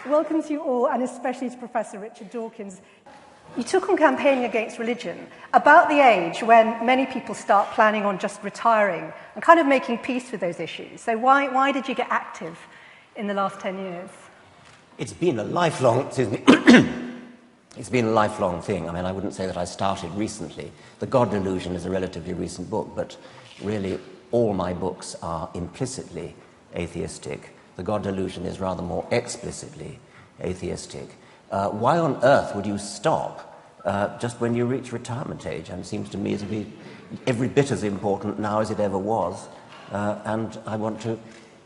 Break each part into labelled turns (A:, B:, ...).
A: Welcome to you all, and especially to Professor Richard Dawkins. You took on campaigning against religion about the age when many people start planning on just retiring and kind of making peace with those issues. So why did you get active in the last 10 years?
B: It's been a lifelong, it's been a lifelong thing. I mean, I wouldn't say that I started recently. The God Delusion is a relatively recent book, but really all my books are implicitly atheistic. The God Delusion is rather more explicitly atheistic. Why on earth would you stop just when you reach retirement age? And it seems to me to be every bit as important now as it ever was. And I want to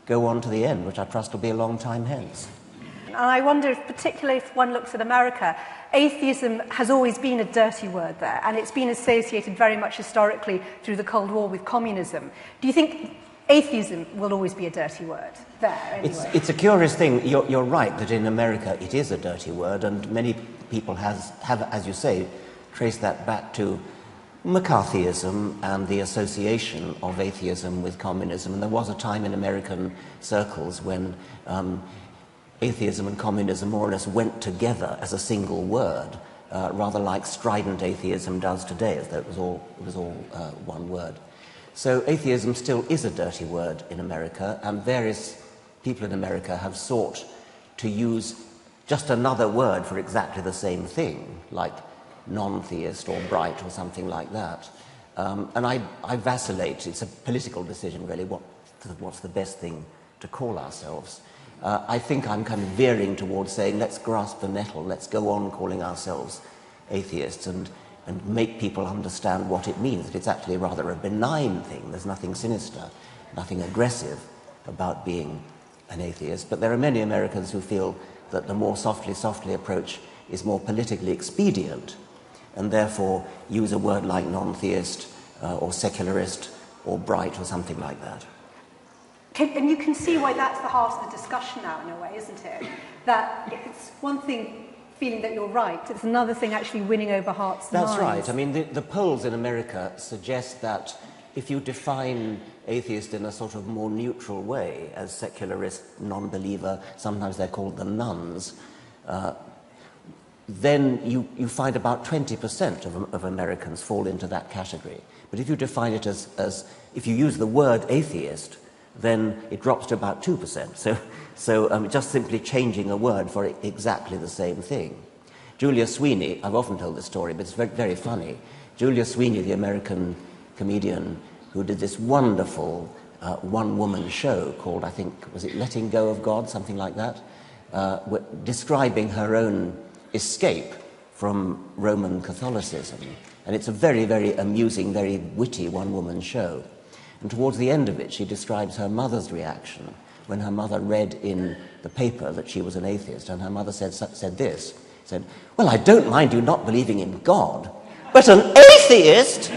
B: go on to the end, which I trust will be a long time hence.
A: And I wonder, particularly if one looks at America, atheism has always been a dirty word there, and it's been associated very much historically through the Cold War with communism. Do you think atheism will always be a dirty word there, anyway?
B: It's a curious thing. You're right that in America it is a dirty word, and many people have, as you say, traced that back to McCarthyism and the association of atheism with communism. And there was a time in American circles when atheism and communism more or less went together as a single word, rather like strident atheism does today, as though it was all one word. So atheism still is a dirty word in America, and various people in America have sought to use just another word for exactly the same thing, like non-theist or bright or something like that. And I vacillate. It's a political decision, really, what's the best thing to call ourselves. I think I'm kind of veering towards saying, let's grasp the nettle, let's go on calling ourselves atheists and make people understand what it means, that it's actually rather a benign thing. There's nothing sinister, nothing aggressive about being an atheist. But there are many Americans who feel that the more softly approach is more politically expedient, and therefore use a word like non-theist or secularist or bright or something like that.
A: And you can see why that's the heart of the discussion now, in a way, isn't it? That it's one thing feeling that you're right, it's another thing actually winning over hearts and minds.
B: That's right. I mean, the polls in America suggest that if you define atheist in a sort of more neutral way, as secularist, non-believer, sometimes they're called the nuns, then you find about 20% of Americans fall into that category. But if you define it as if you use the word atheist, then it drops to about 2%. So just simply changing a word for exactly the same thing. Julia Sweeney, I've often told this story, but it's very, very funny. Julia Sweeney, the American comedian who did this wonderful one-woman show called, I think, was it Letting Go of God, something like that, describing her own escape from Roman Catholicism. And it's a very, very amusing, very witty one-woman show. And towards the end of it, she describes her mother's reaction when her mother read in the paper that she was an atheist, and her mother said this, said, "Well, I don't mind you not believing in God, but an atheist?"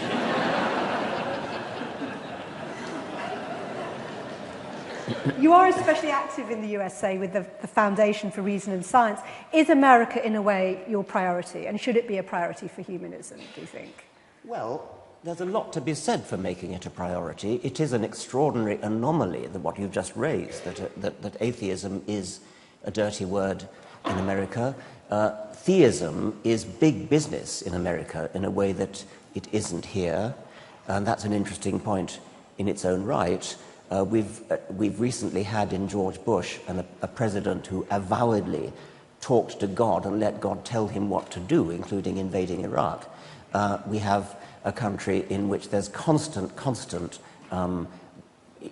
A: You are especially active in the USA with the Foundation for Reason and Science. Is America, in a way, your priority? And should it be a priority for humanism, do you think?
B: Well, there's a lot to be said for making it a priority. It is an extraordinary anomaly, that what you've just raised, that atheism is a dirty word in America. Theism is big business in America in a way that it isn't here, and that's an interesting point in its own right. We've recently had in George Bush a president who avowedly talked to God and let God tell him what to do, including invading Iraq. We have a country in which there's constant,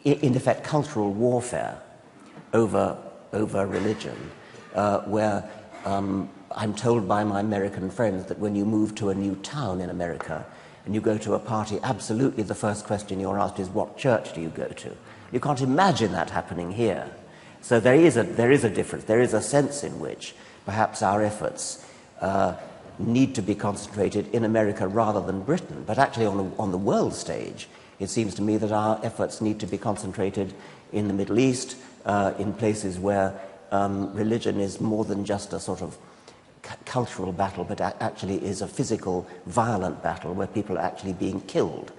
B: in effect, cultural warfare over religion, where I'm told by my American friends that when you move to a new town in America and you go to a party, absolutely the first question you're asked is, what church do you go to? You can't imagine that happening here. So there is a difference. There is a sense in which perhaps our efforts need to be concentrated in America rather than Britain. But actually on the world stage, it seems to me that our efforts need to be concentrated in the Middle East, in places where religion is more than just a sort of cultural battle, but actually is a physical, violent battle where people are actually being killed.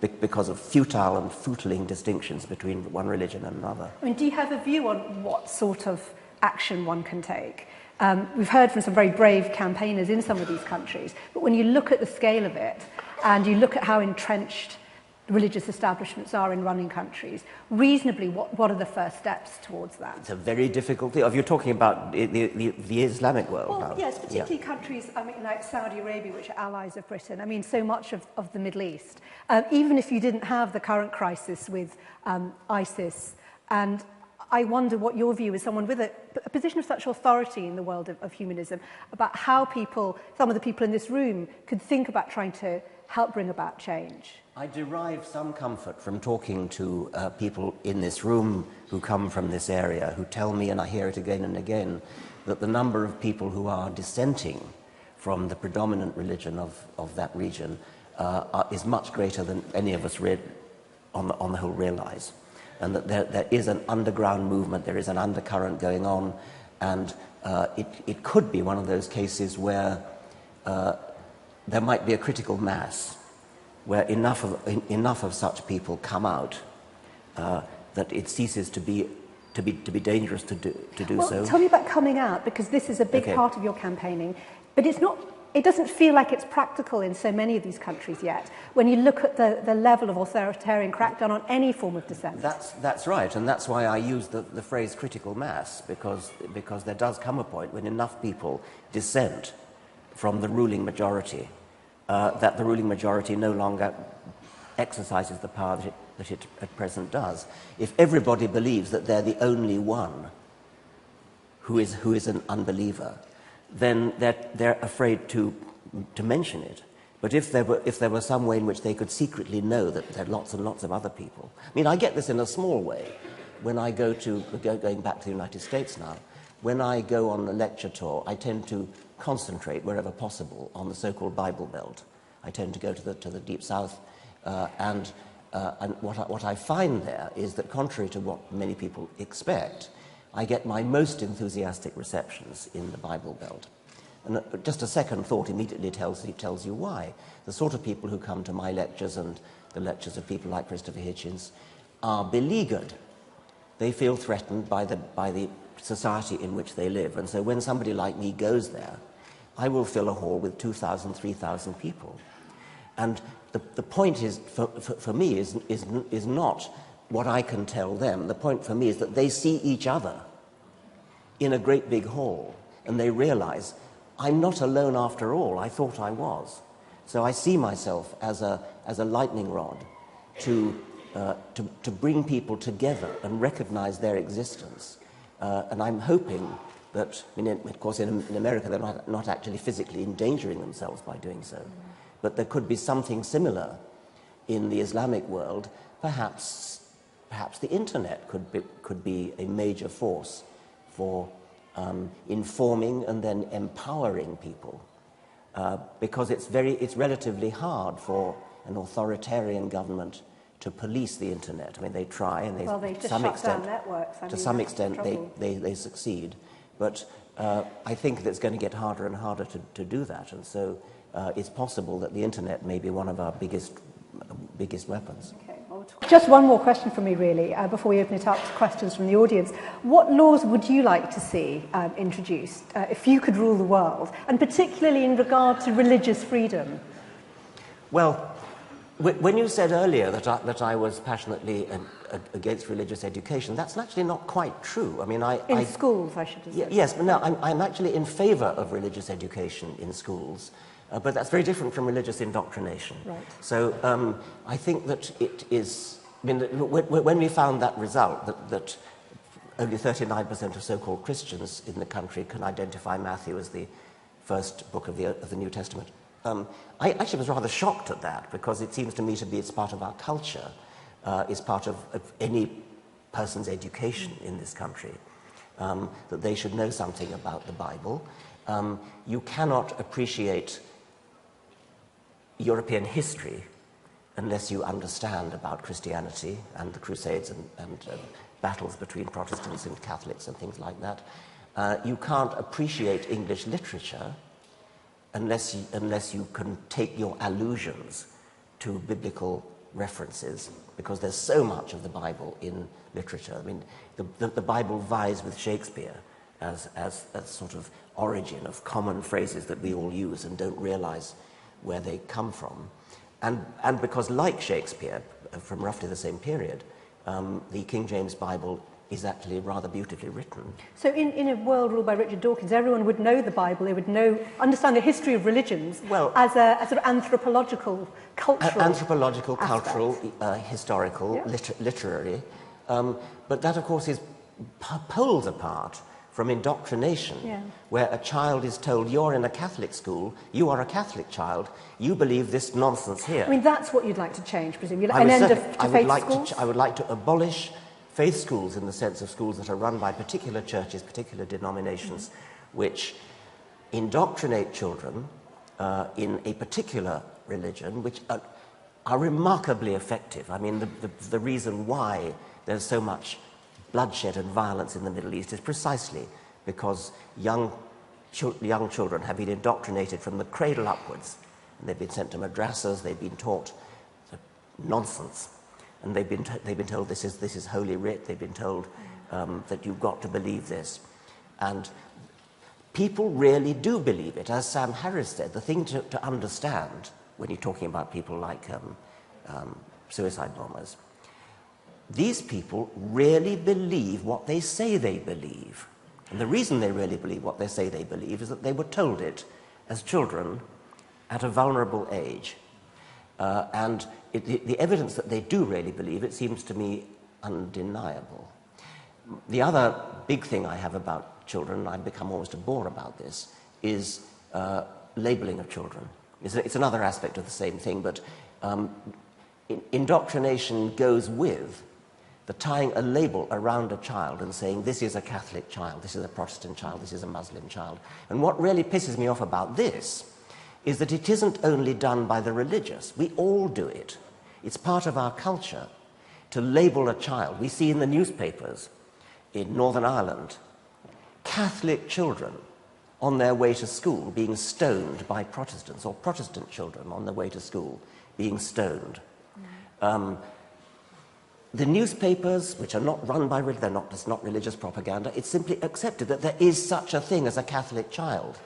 B: because of futile and footling distinctions between one religion and another.
A: I mean, do you have a view on what sort of action one can take? We've heard from some very brave campaigners in some of these countries, but when you look at the scale of it and you look at how entrenched religious establishments are in running countries, reasonably, what are the first steps towards that?
B: It's a very difficult thing. If you're talking about the Islamic world
A: well,
B: now.
A: Yes, particularly countries, I mean, like Saudi Arabia, which are allies of Britain. I mean, so much of the Middle East. Even if you didn't have the current crisis with ISIS, and I wonder what your view is, someone with a position of such authority in the world of humanism, about how some of the people in this room could think about trying to help bring about change.
B: I derive some comfort from talking to people in this room who come from this area, who tell me, and I hear it again and again, that the number of people who are dissenting from the predominant religion of that region is much greater than any of us on the whole realize. And that there is an underground movement, there is an undercurrent going on, and it could be one of those cases where there might be a critical mass where enough of such people come out that it ceases to be dangerous to do so.
A: Tell me about coming out, because this is a big part of your campaigning, but it doesn't feel like it's practical in so many of these countries yet, when you look at the level of authoritarian crackdown on any form of dissent.
B: That's right, and that's why I use the phrase critical mass, because there does come a point when enough people dissent from the ruling majority that the ruling majority no longer exercises the power that it at present does. If everybody believes that they're the only one who is an unbeliever, then they're afraid to mention it. But if there were some way in which they could secretly know that there are lots and lots of other people. I mean, I get this in a small way when I going back to the United States now. When I go on a lecture tour, I tend to concentrate wherever possible on the so-called Bible Belt. I tend to go to the Deep South, and what I find there is that, contrary to what many people expect, I get my most enthusiastic receptions in the Bible Belt. And just a second thought immediately tells you why. The sort of people who come to my lectures and the lectures of people like Christopher Hitchens are beleaguered. They feel threatened by the society in which they live. And so when somebody like me goes there, I will fill a hall with 2,000, 3,000 people. And the point is, for me, is not what I can tell them. The point for me is that they see each other in a great big hall, and they realize, I'm not alone after all. I thought I was. So I see myself as a lightning rod to bring people together and recognize their existence. And I'm hoping that, of course, in America, they're not actually physically endangering themselves by doing so. But there could be something similar in the Islamic world. Perhaps the internet could be a major force for informing and then empowering people, because it's relatively hard for an authoritarian government to police the internet. I mean, they try, and
A: to some extent, networks.
B: To some extent, they succeed. But I think that it's going to get harder and harder to do that, and so it's possible that the internet may be one of our biggest weapons.
A: Okay. Just one more question from me, really, before we open it up to questions from the audience. What laws would you like to see introduced if you could rule the world, and particularly in regard to religious freedom?
B: Well, when you said earlier that I was passionately against religious education, that's actually not quite true. I mean,
A: in schools, I should have said.
B: Yes, but no, I'm actually in favour of religious education in schools. But that's very different from religious indoctrination.
A: Right.
B: So I think that it is. I mean, when we found that result, that only 39% of so-called Christians in the country can identify Matthew as the first book of the New Testament, I actually was rather shocked at that, because it seems to me to be it's part of our culture, it's part of any person's education in this country, that they should know something about the Bible. You cannot appreciate European history unless you understand about Christianity and the Crusades and battles between Protestants and Catholics and things like that. You can't appreciate English literature unless you can take your allusions to biblical references, because there's so much of the Bible in literature. I mean, the Bible vies with Shakespeare as a sort of origin of common phrases that we all use and don't realize where they come from. And because, like Shakespeare, from roughly the same period, the King James Bible is actually rather beautifully written.
A: So in a world ruled by Richard Dawkins, everyone would know the Bible, they would understand the history of religions as a sort of anthropological, cultural
B: historical, literary. But that, of course, is poles apart from indoctrination, where a child is told, you're in a Catholic school, you are a Catholic child, you believe this nonsense here.
A: I mean, that's what you'd like to change, presumably, an end to faith schools?
B: I would like to abolish faith schools in the sense of schools that are run by particular churches, particular denominations, which indoctrinate children in a particular religion, which are remarkably effective. I mean, the reason why there's so much bloodshed and violence in the Middle East is precisely because young children have been indoctrinated from the cradle upwards. And they've been sent to madrasas, they've been taught nonsense. And they've been told this is Holy Writ. They've been told that you've got to believe this, and people really do believe it. As Sam Harris said, the thing to understand when you're talking about people like suicide bombers, these people really believe what they say they believe, and the reason they really believe what they say they believe is that they were told it as children at a vulnerable age. And the evidence that they do really believe it seems to me undeniable. The other big thing I have about children, and I've become almost a bore about this, is labelling of children. It's another aspect of the same thing, but indoctrination goes with the tying a label around a child and saying this is a Catholic child, this is a Protestant child, this is a Muslim child. And what really pisses me off about this is that it isn't only done by the religious. We all do it. It's part of our culture to label a child. We see in the newspapers in Northern Ireland Catholic children on their way to school being stoned by Protestants, or Protestant children on their way to school being stoned. The newspapers, which are not run by religion, it's not religious propaganda, it's simply accepted that there is such a thing as a Catholic child.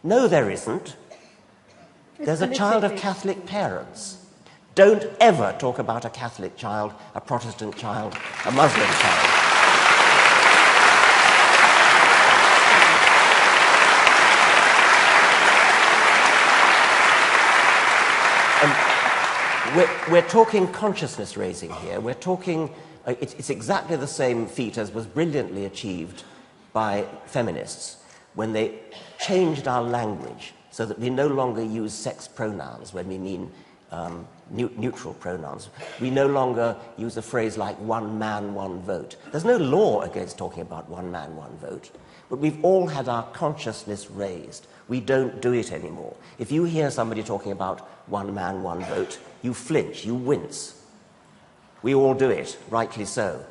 B: No, there isn't. There's a child of Catholic parents. Don't ever talk about a Catholic child, a Protestant child, a Muslim child. And we're talking consciousness raising here. We're talking, it's exactly the same feat as was brilliantly achieved by feminists when they changed our language so that we no longer use sex pronouns when we mean neutral pronouns. We no longer use a phrase like one man, one vote. There's no law against talking about one man, one vote, but we've all had our consciousness raised. We don't do it anymore. If you hear somebody talking about one man, one vote, you flinch, you wince. We all do it, rightly so.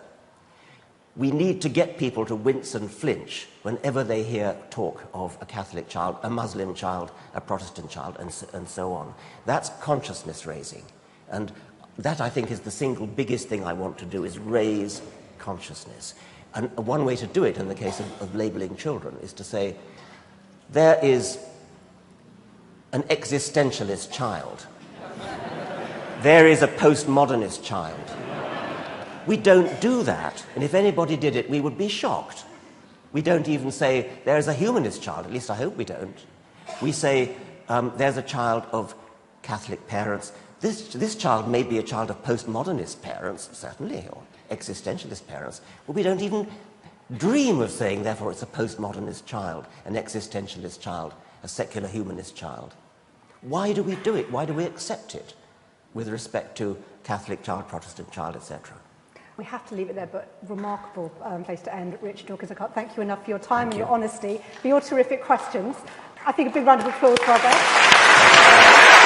B: We need to get people to wince and flinch whenever they hear talk of a Catholic child, a Muslim child, a Protestant child, and so on. That's consciousness raising. And that, I think, is the single biggest thing I want to do, is raise consciousness. And one way to do it in the case of labelling children is to say, there is an existentialist child. There is a postmodernist child. We don't do that, and if anybody did it, we would be shocked. We don't even say, there's a humanist child, at least I hope we don't. We say, there's a child of Catholic parents. This child may be a child of postmodernist parents, certainly, or existentialist parents, but we don't even dream of saying, therefore, it's a postmodernist child, an existentialist child, a secular humanist child. Why do we do it? Why do we accept it with respect to Catholic child, Protestant child, etc.?
A: We have to leave it there, but remarkable place to end. Richard Dawkins, I can't thank you enough for your time and your honesty, for your terrific questions. I think a big round of applause for our guests.